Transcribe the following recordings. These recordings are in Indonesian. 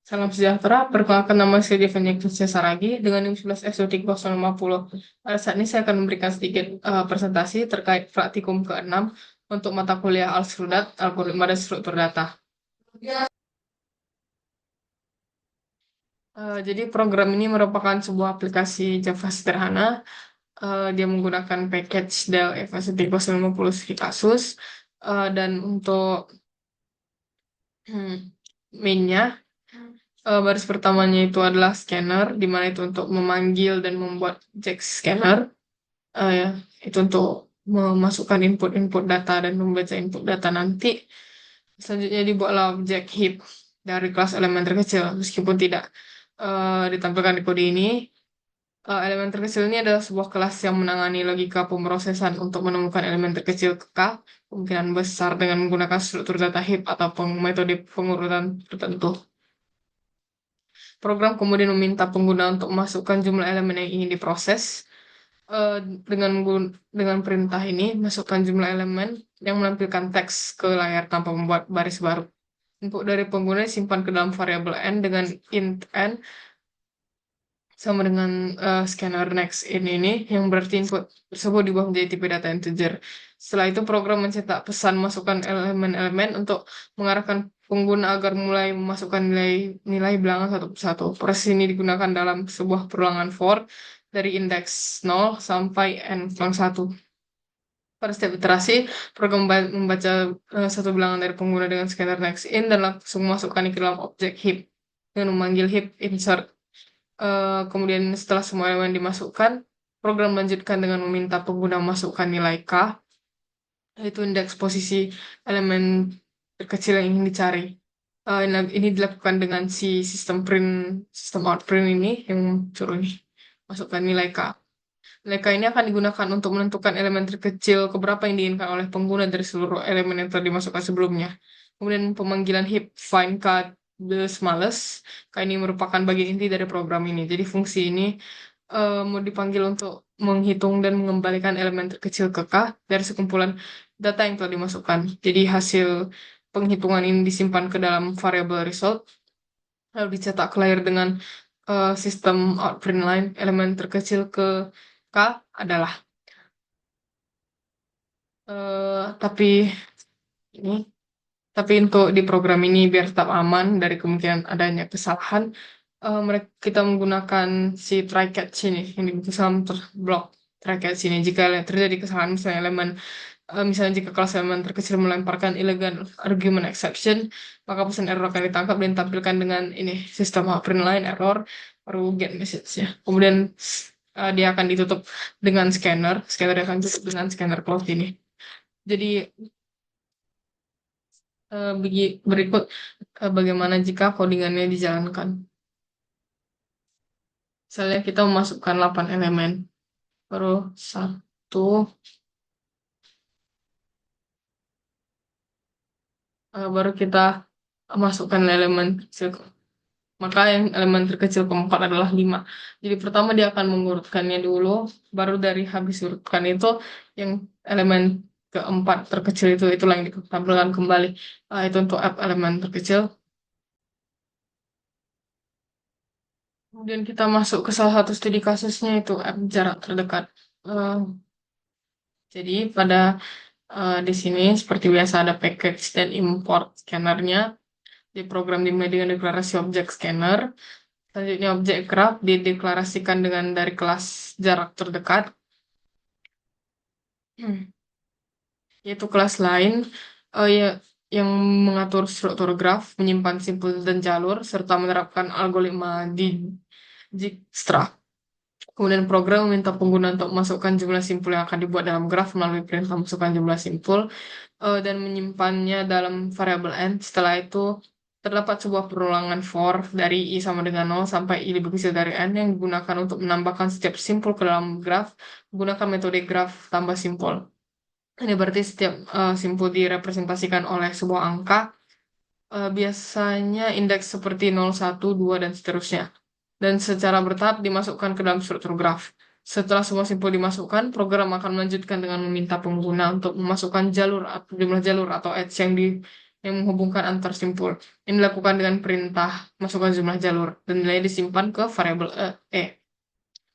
Salam sejahtera, perkenalkan nama saya Devanya Kristia Saragi dengan NIM 11S23050. Pada saat ini saya akan memberikan sedikit presentasi terkait praktikum ke-6 untuk mata kuliah Al-Srudat, Algoritma dan Struktur Data. Jadi program ini merupakan sebuah aplikasi Java sederhana. Dia menggunakan package Dell EVA 1950 Kasus. Dan untuk mainnya, baris pertamanya itu adalah scanner, di mana itu untuk memanggil dan membuat Jack scanner. Ya, itu untuk memasukkan input-input data dan membaca input data nanti. Selanjutnya dibuatlah objek heap dari kelas elemen terkecil, meskipun tidak ditampilkan di kode ini. Elemen terkecil ini adalah sebuah kelas yang menangani logika pemrosesan untuk menemukan elemen terkecil ke K, kemungkinan besar dengan menggunakan struktur data heap atau metode pengurutan tertentu. Program kemudian meminta pengguna untuk memasukkan jumlah elemen yang ingin diproses. Eh, dengan dengan perintah ini, masukkan jumlah elemen yang menampilkan teks ke layar tanpa membuat baris baru. Input dari pengguna disimpan ke dalam variabel n dengan int n sama dengan scanner next ini yang berarti input tersebut diubah menjadi tipe data integer. Setelah itu program mencetak pesan masukkan elemen-elemen untuk mengarahkan pengguna agar mulai memasukkan nilai bilangan satu persatu. Proses ini digunakan dalam sebuah perulangan for dari indeks 0 sampai n kurang 1. Pada setiap iterasi, program membaca satu bilangan dari pengguna dengan scanner next in dan langsung masukkan ke dalam objek heap dengan memanggil heap insert. Kemudian setelah semua elemen dimasukkan, program melanjutkan dengan meminta pengguna memasukkan nilai K, yaitu indeks posisi elemen terkecil yang ingin dicari. Ini dilakukan dengan si sistem out print ini yang suruh ini masukkan nilai K. Nilai K ini akan digunakan untuk menentukan elemen terkecil keberapa yang diinginkan oleh pengguna dari seluruh elemen yang telah dimasukkan sebelumnya. Kemudian pemanggilan heap find K the smallest. K ini merupakan bagian inti dari program ini. Jadi fungsi ini mau dipanggil untuk menghitung dan mengembalikan elemen terkecil ke K dari sekumpulan data yang telah dimasukkan. Jadi hasil penghitungan ini disimpan ke dalam variabel result, lalu dicetak ke layar dengan sistem outprint line. Elemen terkecil ke K adalah tapi ini tapi untuk di program ini biar tetap aman dari kemungkinan adanya kesalahan, kita menggunakan si try catch ini yang dibuat dalam blok try catch ini. Jika terjadi kesalahan misalnya jika kelas elemen terkecil melemparkan illegal argument exception, maka pesan error akan ditangkap dan ditampilkan dengan ini sistem print line error baru get message ya. Kemudian dia akan ditutup dengan scanner. Scanner akan ditutup dengan scanner cloud ini. Jadi berikut bagaimana jika codingannya dijalankan. Misalnya kita memasukkan 8 elemen, baru satu, baru kita masukkan elemen kecil. Maka yang elemen terkecil keempat adalah 5. Jadi pertama dia akan mengurutkannya dulu, baru dari habis urutkan itu yang elemen keempat terkecil itulah yang ditampilkan kembali. Itu untuk app elemen terkecil. Kemudian kita masuk ke salah satu studi kasusnya itu app jarak terdekat. Jadi pada di sini seperti biasa ada package dan import scannernya. Di program dimulai dengan deklarasi objek scanner. Selanjutnya objek graph dideklarasikan dengan dari kelas jarak terdekat. Yaitu kelas lain ya, yang mengatur struktur graf, menyimpan simpul dan jalur, serta menerapkan algoritma di Dijkstra. Kemudian program meminta pengguna untuk memasukkan jumlah simpul yang akan dibuat dalam graf melalui perintah masukkan jumlah simpul dan menyimpannya dalam variabel n. Setelah itu terdapat sebuah perulangan for dari i sama dengan 0 sampai i lebih kecil dari n yang digunakan untuk menambahkan setiap simpul ke dalam graf menggunakan metode graf tambah simpul. Ini berarti setiap simpul direpresentasikan oleh sebuah angka, biasanya indeks seperti 0, 1, 2, dan seterusnya. Dan secara bertahap dimasukkan ke dalam struktur graf. Setelah semua simpul dimasukkan, program akan melanjutkan dengan meminta pengguna untuk memasukkan jumlah jalur atau edge yang yang menghubungkan antar simpul. Ini dilakukan dengan perintah masukkan jumlah jalur dan nilai disimpan ke variabel E.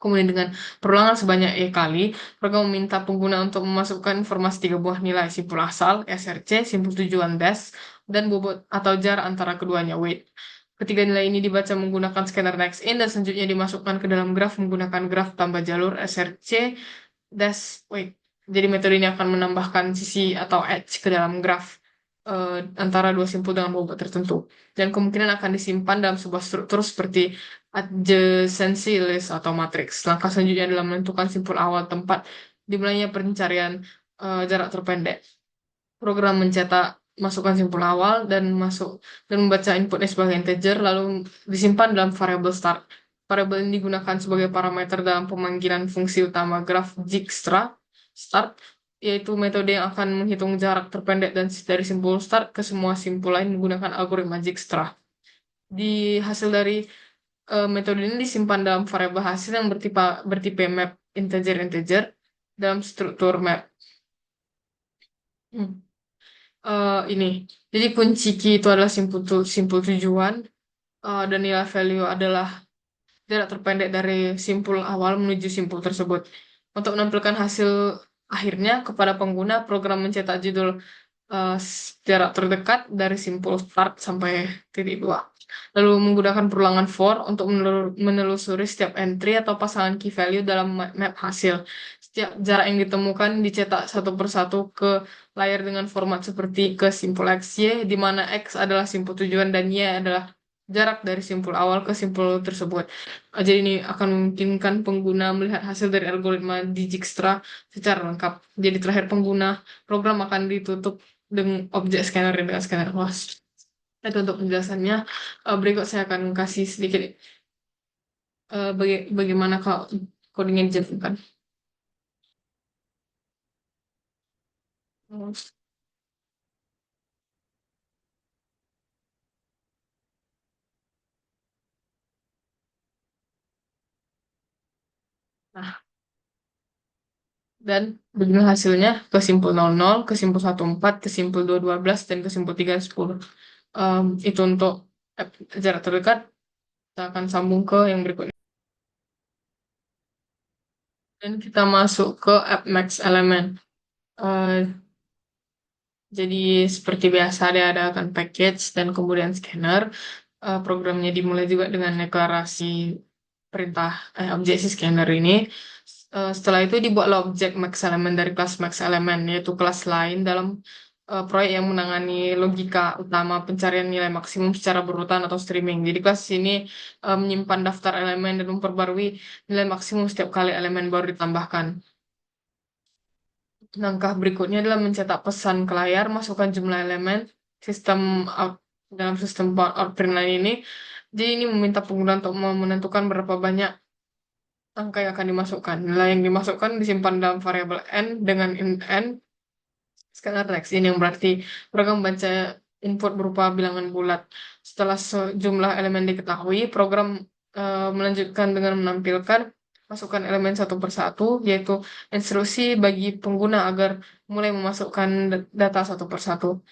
Kemudian dengan perulangan sebanyak E kali, program meminta pengguna untuk memasukkan informasi tiga buah nilai simpul asal, SRC, simpul tujuan dash, dan bobot atau jarak antara keduanya, weight. Ketiga nilai ini dibaca menggunakan scanner next-in dan selanjutnya dimasukkan ke dalam graf menggunakan graf tambah jalur SRC dash weight. Jadi metode ini akan menambahkan sisi atau edge ke dalam graf antara dua simpul dengan bobot tertentu. Dan kemungkinan akan disimpan dalam sebuah struktur seperti adjacency list atau matriks. Langkah selanjutnya adalah menentukan simpul awal tempat dimulainya pencarian jarak terpendek. Program mencetak masukan simpul awal dan membaca inputnya sebagai integer lalu disimpan dalam variabel start. Variabel ini digunakan sebagai parameter dalam pemanggilan fungsi utama graf Dijkstra start, yaitu metode yang akan menghitung jarak terpendek dan dari simpul start ke semua simpul lain menggunakan algoritma Dijkstra. Di hasil dari metode ini disimpan dalam variabel hasil yang bertipe map integer-integer dalam struktur map. Hmm. Ini. Jadi kunci key itu adalah simpul tujuan dan nilai value adalah jarak terpendek dari simpul awal menuju simpul tersebut. Untuk menampilkan hasil akhirnya kepada pengguna, program mencetak judul jarak terdekat dari simpul start sampai titik dua. Lalu menggunakan perulangan for untuk menelusuri setiap entry atau pasangan key value dalam map hasil. Setiap jarak yang ditemukan dicetak satu persatu ke layar dengan format seperti ke simpul X, Y, di mana X adalah simpul tujuan dan Y adalah jarak dari simpul awal ke simpul tersebut. Jadi ini akan memungkinkan pengguna melihat hasil dari algoritma Dijkstra secara lengkap. Jadi terakhir pengguna program akan ditutup dengan objek scanner dengan scanner host. Itu untuk penjelasannya. Berikut saya akan kasih sedikit bagaimana kalau codingnya dijalankan. Nah, dan begini hasilnya ke simpul 00, ke simpul 14, ke simpul 212, dan ke simpul 310. Itu untuk jarak terdekat. Kita akan sambung ke yang berikutnya. Dan kita masuk ke app max element. Eh, jadi seperti biasa dia ada akan package dan kemudian scanner. Programnya dimulai juga dengan deklarasi perintah objek si scanner ini. Setelah itu dibuatlah objek max element dari kelas max element, yaitu kelas lain dalam proyek yang menangani logika utama pencarian nilai maksimum secara berurutan atau streaming. Jadi kelas ini menyimpan daftar elemen dan memperbarui nilai maksimum setiap kali elemen baru ditambahkan. Langkah berikutnya adalah mencetak pesan ke layar, masukkan jumlah elemen sistem out, dalam sistem outprint line ini. Jadi ini meminta pengguna untuk menentukan berapa banyak angka yang akan dimasukkan. Nilai yang dimasukkan disimpan dalam variabel n dengan int n scalar next. Ini yang berarti program membaca input berupa bilangan bulat. Setelah sejumlah elemen diketahui, program melanjutkan dengan menampilkan masukkan elemen satu persatu, yaitu instruksi bagi pengguna agar mulai memasukkan data satu persatu.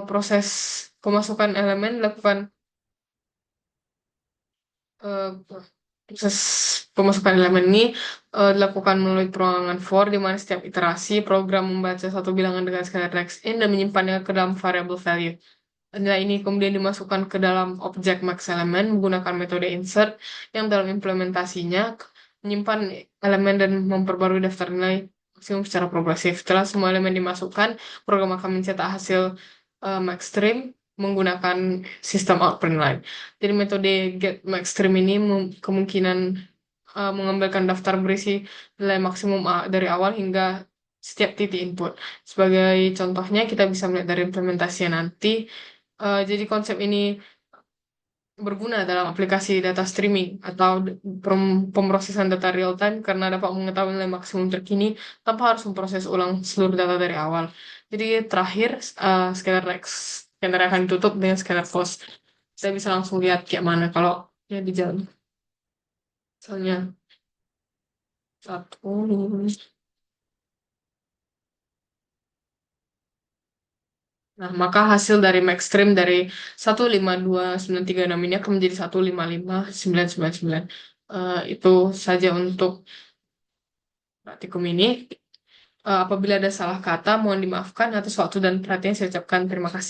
Proses pemasukan elemen dilakukan eh, proses pemasukan elemen ini dilakukan melalui perulangan for, di mana setiap iterasi program membaca satu bilangan dengan skala in dan menyimpannya ke dalam variable value. Nilai ini kemudian dimasukkan ke dalam objek max element menggunakan metode insert yang dalam implementasinya menyimpan elemen dan memperbarui daftar nilai maksimum secara progresif. Setelah semua elemen dimasukkan, program akan mencetak hasil maxstream menggunakan sistem outprint line. Jadi metode get maxstream ini kemungkinan mengambilkan daftar berisi nilai maksimum dari awal hingga setiap titik input. Sebagai contohnya, kita bisa melihat dari implementasinya nanti. Jadi konsep ini berguna dalam aplikasi data streaming atau pemrosesan data real time karena dapat mengetahui nilai maksimum terkini tanpa harus memproses ulang seluruh data dari awal. Jadi terakhir, scanner akan ditutup dengan scanner post. Saya bisa langsung lihat kayak mana kalau ya di jalan. Misalnya satu, Nah, maka hasil dari maxstream dari 152936 ini akan menjadi 155999. Itu saja untuk praktikum ini. Apabila ada salah kata, mohon dimaafkan. Atas waktu dan perhatian saya ucapkan terima kasih.